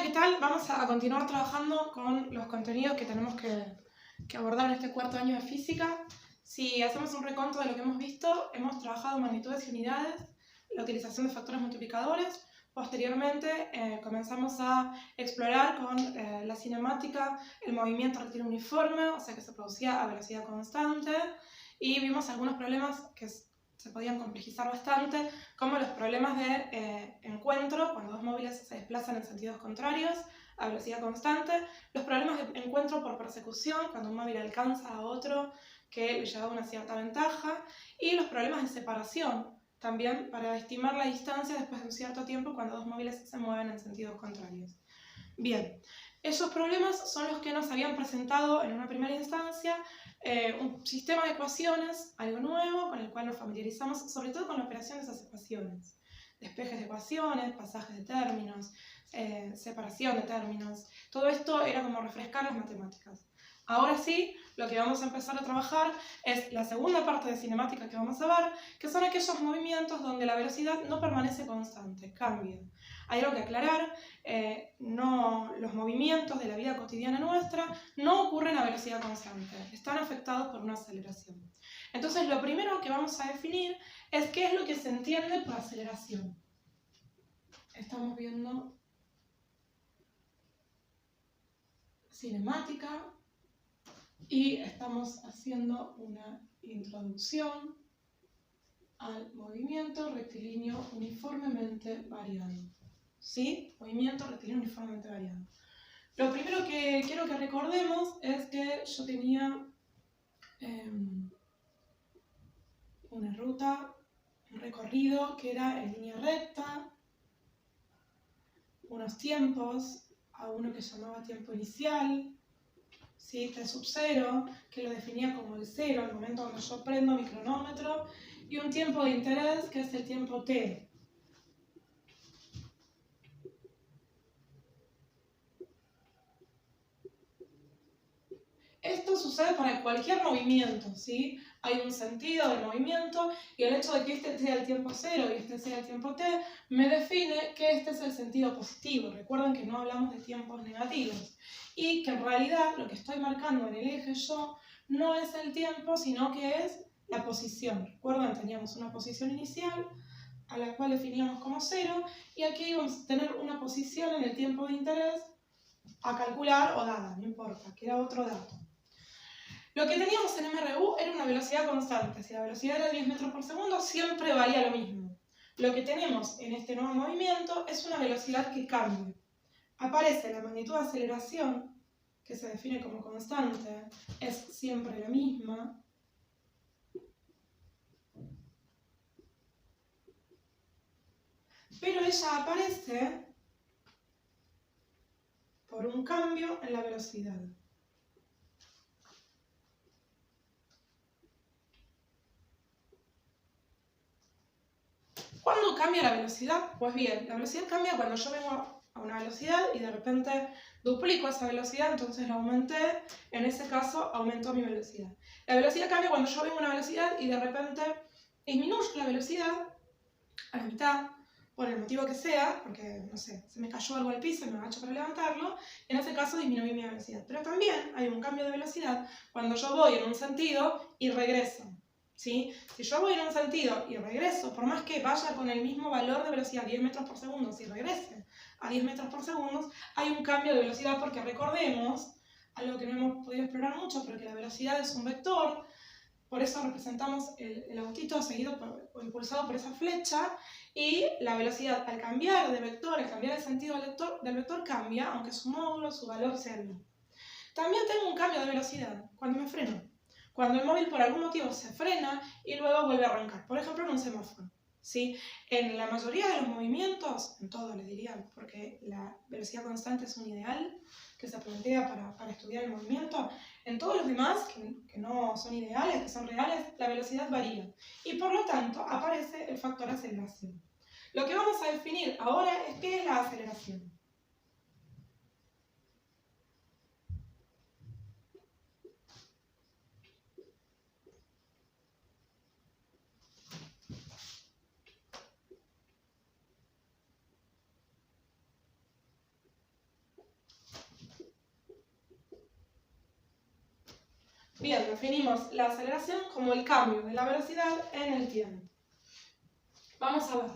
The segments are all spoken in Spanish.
¿qué tal? Vamos a continuar trabajando con los contenidos que tenemos que abordar en este cuarto año de física. Si hacemos un reconto de lo que hemos visto, hemos trabajado magnitudes y unidades, la utilización de factores multiplicadores. Posteriormente comenzamos a explorar con la cinemática el movimiento rectilíneo uniforme, o sea que se producía a velocidad constante, y vimos algunos problemas que se podían complejizar bastante, como los problemas de encuentro, cuando dos móviles se desplazan en sentidos contrarios a velocidad constante, los problemas de encuentro por persecución, cuando un móvil alcanza a otro que le lleva una cierta ventaja, y los problemas de separación, también para estimar la distancia después de un cierto tiempo cuando dos móviles se mueven en sentidos contrarios. Bien, esos problemas son los que nos habían presentado en una primera instancia un sistema de ecuaciones, algo nuevo, con el cual nos familiarizamos, sobre todo con la operación de esas ecuaciones. Despejes de ecuaciones, pasajes de términos, separación de términos. Todo esto era como refrescar las matemáticas. Ahora sí, lo que vamos a empezar a trabajar es la segunda parte de cinemática que vamos a ver, que son aquellos movimientos donde la velocidad no permanece constante, cambia. Hay algo que aclarar, los movimientos de la vida cotidiana nuestra no ocurren a velocidad constante, están afectados por una aceleración. Entonces lo primero que vamos a definir es qué es lo que se entiende por aceleración. Estamos viendo cinemática y estamos haciendo una introducción al movimiento rectilíneo uniformemente variado. ¿Sí? Movimiento rectilíneo uniformemente variado. Lo primero que quiero que recordemos es que yo tenía una ruta, un recorrido que era en línea recta, unos tiempos, a uno que llamaba tiempo inicial, ¿sí? T sub 0, que lo definía como el 0, el momento cuando yo prendo mi cronómetro, y un tiempo de interés que es el tiempo t. Esto sucede para cualquier movimiento, ¿sí? Hay un sentido del movimiento y el hecho de que este sea el tiempo 0 y este sea el tiempo t me define que este es el sentido positivo. Recuerden que no hablamos de tiempos negativos y que en realidad lo que estoy marcando en el eje yo no es el tiempo, sino que es la posición. Recuerden, teníamos una posición inicial a la cual definíamos como 0 y aquí íbamos a tener una posición en el tiempo de interés a calcular o dada, no importa, que era otro dato. Lo que teníamos en MRU era una velocidad constante. Si la velocidad era 10 metros por segundo, siempre valía lo mismo. Lo que tenemos en este nuevo movimiento es una velocidad que cambia. Aparece la magnitud de aceleración, que se define como constante, es siempre la misma. Pero ella aparece por un cambio en la velocidad. ¿Cuándo cambia la velocidad? Pues bien, la velocidad cambia cuando yo vengo a una velocidad y de repente duplico esa velocidad, entonces la aumenté, en ese caso aumentó mi velocidad. La velocidad cambia cuando yo vengo a una velocidad y de repente disminuyo la velocidad a la mitad, por el motivo que sea, porque, no sé, se me cayó algo al piso y me agacho para levantarlo, en ese caso disminuí mi velocidad. Pero también hay un cambio de velocidad cuando yo voy en un sentido y regreso. ¿Sí? Si yo voy en un sentido y regreso, por más que vaya con el mismo valor de velocidad, 10 metros por segundo, si regrese a 10 metros por segundo, hay un cambio de velocidad porque recordemos, algo que no hemos podido explorar mucho, pero que la velocidad es un vector, por eso representamos el autito seguido o impulsado por esa flecha, y la velocidad al cambiar de vector, al cambiar el sentido del vector cambia, aunque su módulo, su valor sea el mismo. También tengo un cambio de velocidad cuando me freno. Cuando el móvil por algún motivo se frena y luego vuelve a arrancar, por ejemplo en un semáforo. ¿Sí? En la mayoría de los movimientos, en todos les diría, porque la velocidad constante es un ideal que se plantea para estudiar el movimiento, en todos los demás, que no son ideales, que son reales, la velocidad varía. Y por lo tanto aparece el factor aceleración. Lo que vamos a definir ahora es qué es la aceleración. Bien, definimos la aceleración como el cambio de la velocidad en el tiempo. Vamos a ver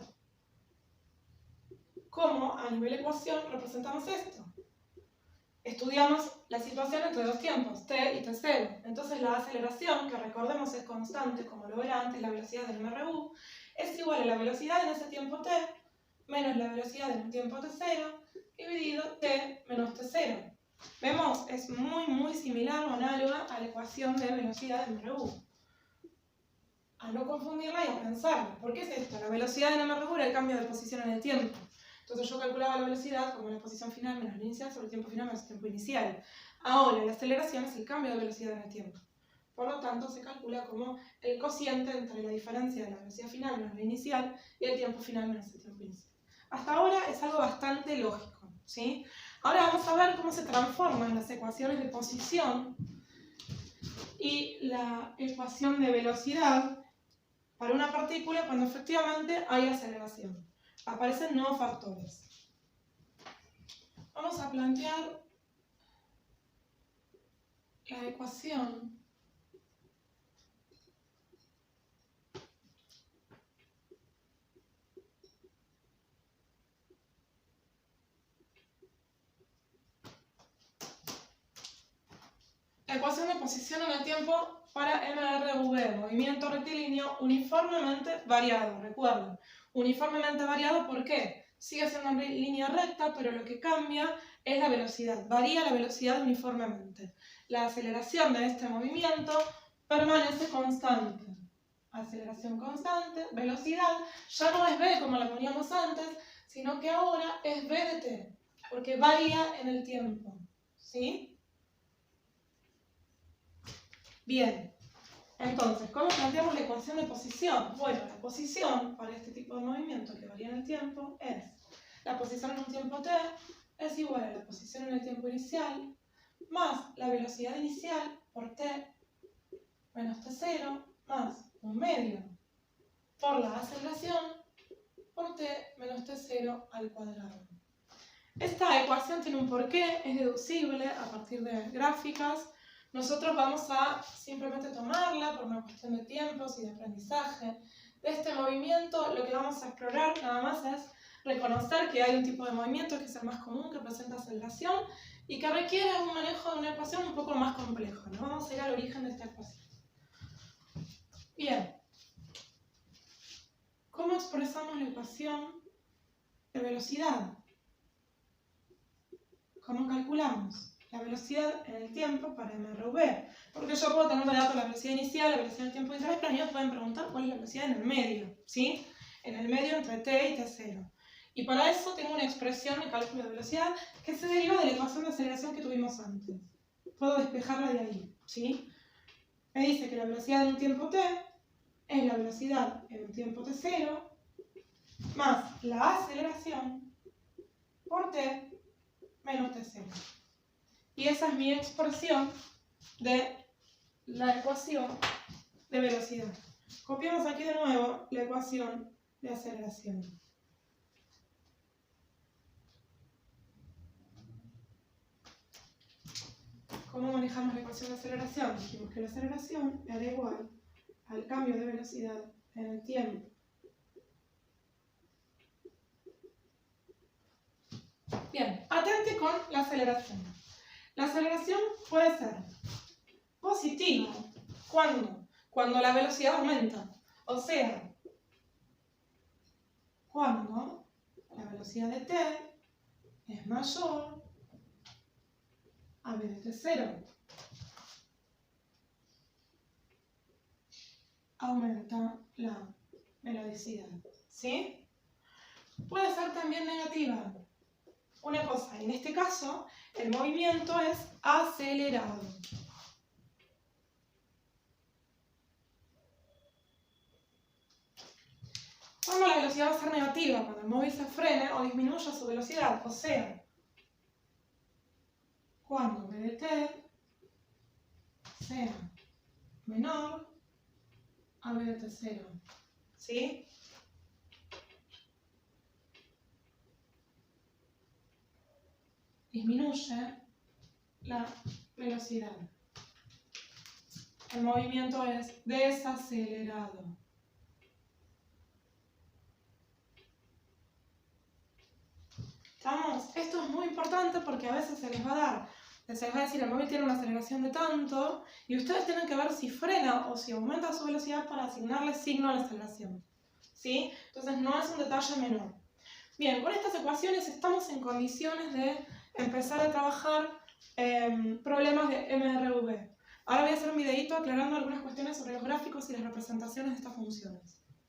cómo a nivel ecuación representamos esto. Estudiamos la situación entre dos tiempos, t y t0. Entonces la aceleración, que recordemos es constante, como lo era antes la velocidad del MRU, es igual a la velocidad en ese tiempo t menos la velocidad en el tiempo t0 dividido t menos t0. ¿Vemos? Es muy similar o análoga a la ecuación de velocidad del MRU. A no confundirla y a pensarla. ¿Por qué es esto? La velocidad del MRU era el cambio de posición en el tiempo. Entonces yo calculaba la velocidad como la posición final menos la inicial sobre el tiempo final menos el tiempo inicial. Ahora la aceleración es el cambio de velocidad en el tiempo. Por lo tanto se calcula como el cociente entre la diferencia de la velocidad final menos la inicial y el tiempo final menos el tiempo inicial. Hasta ahora es algo bastante lógico, ¿sí? Ahora vamos a ver cómo se transforman las ecuaciones de posición y la ecuación de velocidad para una partícula cuando efectivamente hay aceleración. Aparecen nuevos factores. Vamos a plantear la ecuación de posición en el tiempo para MRV, movimiento rectilíneo uniformemente variado. Recuerden, uniformemente variado, ¿por qué? Sigue siendo en línea recta, pero lo que cambia es la velocidad. Varía la velocidad uniformemente. La aceleración de este movimiento permanece constante. Aceleración constante, velocidad, ya no es v como la poníamos antes, sino que ahora es v de t, porque varía en el tiempo. ¿Sí? Bien, entonces, ¿cómo planteamos la ecuación de posición? Bueno, la posición para este tipo de movimiento que varía en el tiempo es la posición en un tiempo t es igual a la posición en el tiempo inicial más la velocidad inicial por t menos t0 más un medio por la aceleración por t menos t0 al cuadrado. Esta ecuación tiene un porqué, es deducible a partir de gráficas. Nosotros vamos a simplemente tomarla por una cuestión de tiempos y de aprendizaje. De este movimiento lo que vamos a explorar nada más es reconocer que hay un tipo de movimiento que es el más común, que presenta aceleración y que requiere un manejo de una ecuación un poco más complejo. Nos vamos a ir al origen de esta ecuación. Bien. ¿Cómo expresamos la ecuación de velocidad? ¿Cómo calculamos la velocidad en el tiempo para MRV? Porque yo puedo tener de datos la velocidad inicial, la velocidad del tiempo inicial, pero ellos pueden preguntar cuál es la velocidad en el medio, ¿sí? En el medio entre t y t0. Y para eso tengo una expresión de cálculo de velocidad que se deriva de la ecuación de aceleración que tuvimos antes. Puedo despejarla de ahí, ¿sí? Me dice que la velocidad en un tiempo t es la velocidad en un tiempo t0 más la aceleración por t menos t0. Y esa es mi expresión de la ecuación de velocidad. Copiamos aquí de nuevo la ecuación de aceleración. ¿Cómo manejamos la ecuación de aceleración? Dijimos que la aceleración era igual al cambio de velocidad en el tiempo. Bien, atente con la aceleración. La aceleración puede ser positiva. ¿Cuándo? Cuando la velocidad aumenta. O sea, cuando la velocidad de t es mayor a v de t0. Aumenta la velocidad. ¿Sí? Puede ser también negativa. Una cosa, en este caso, el movimiento es acelerado. Cuando la velocidad va a ser negativa, cuando el móvil se frene o disminuya su velocidad, o sea, cuando v de t sea menor a v de t0. ¿Sí? Disminuye la velocidad. el movimiento es desacelerado. ¿Estamos? Esto es muy importante porque a veces se les va a decir el móvil tiene una aceleración de tanto y ustedes tienen que ver si frena o si aumenta su velocidad para asignarle signo a la aceleración. ¿Sí? Entonces no es un detalle menor. Bien, con estas ecuaciones estamos en condiciones de empezar a trabajar problemas de MRV. Ahora voy a hacer un videito aclarando algunas cuestiones sobre los gráficos y las representaciones de estas funciones.